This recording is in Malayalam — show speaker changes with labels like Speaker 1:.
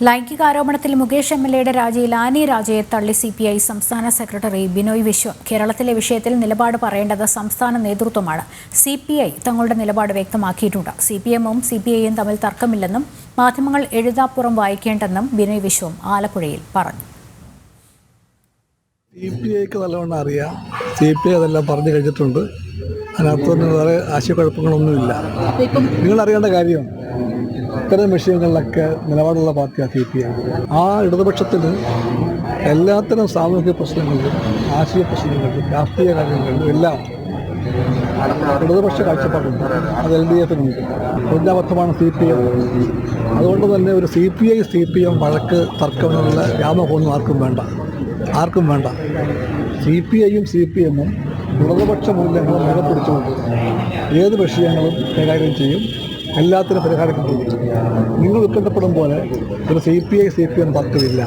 Speaker 1: ലൈംഗികാരോപണത്തിൽ മുകേഷ് എം.എൽ.എയുടെ രാജിയിൽ ആനി രാജയെ തള്ളി CPI സംസ്ഥാന സെക്രട്ടറി ബിനോയ് വിശ്വം. കേരളത്തിലെ വിഷയത്തിൽ നിലപാട് പറയേണ്ടത് സംസ്ഥാന നേതൃത്വമാണ്. CPI തങ്ങളുടെ നിലപാട് വ്യക്തമാക്കിയിട്ടുണ്ട്. CPM-ഉം CPI-യും തമ്മിൽ തർക്കമില്ലെന്നും മാധ്യമങ്ങൾ എഴുതാപ്പുറം വായിക്കേണ്ടെന്നും ബിനോയ് വിശ്വം ആലപ്പുഴയിൽ പറഞ്ഞു.
Speaker 2: CPIക്ക് നല്ലവണ്ണം അറിയാം. CPI അതെല്ലാം പറഞ്ഞു കഴിഞ്ഞിട്ടുണ്ട്. അതിനകത്തൊന്നും വേറെ ആശയക്കുഴപ്പങ്ങളൊന്നുമില്ല. നിങ്ങളറിയേണ്ട കാര്യം, ഇത്തരം വിഷയങ്ങളിലൊക്കെ നിലപാടുള്ള പാർട്ടിയാണ് CPI. ആ ഇടതുപക്ഷത്തിന് എല്ലാത്തരം സാമൂഹിക പ്രശ്നങ്ങളിലും ആശയ പ്രശ്നങ്ങളിലും രാഷ്ട്രീയ കാര്യങ്ങളിലും എല്ലാം ഇടതുപക്ഷ കാഴ്ചപ്പാടുണ്ട്. അത് LDF-നുണ്ട്. ഒന്നബദ്ധമാണ് CPM. അതുകൊണ്ട് തന്നെ ഒരു CPI-CPM വഴക്ക് തർക്കമെന്നുള്ള വ്യാമോഹമൊന്നും ആർക്കും വേണ്ട. CPI-യും CPM-ഉം ഇടതുപക്ഷ മൂല്യങ്ങൾ മുഖപ്പിടിച്ചുകൊണ്ട് ഏത് വിഷയങ്ങളും കൈകാര്യം ചെയ്യും. എല്ലാത്തിനും പരിഹാരം കണ്ടുപിടിക്കും. നിങ്ങൾ ഉത്കണ്ഠപ്പെടും പോലെ ഒരു CPI-CPM തർക്കമില്ല.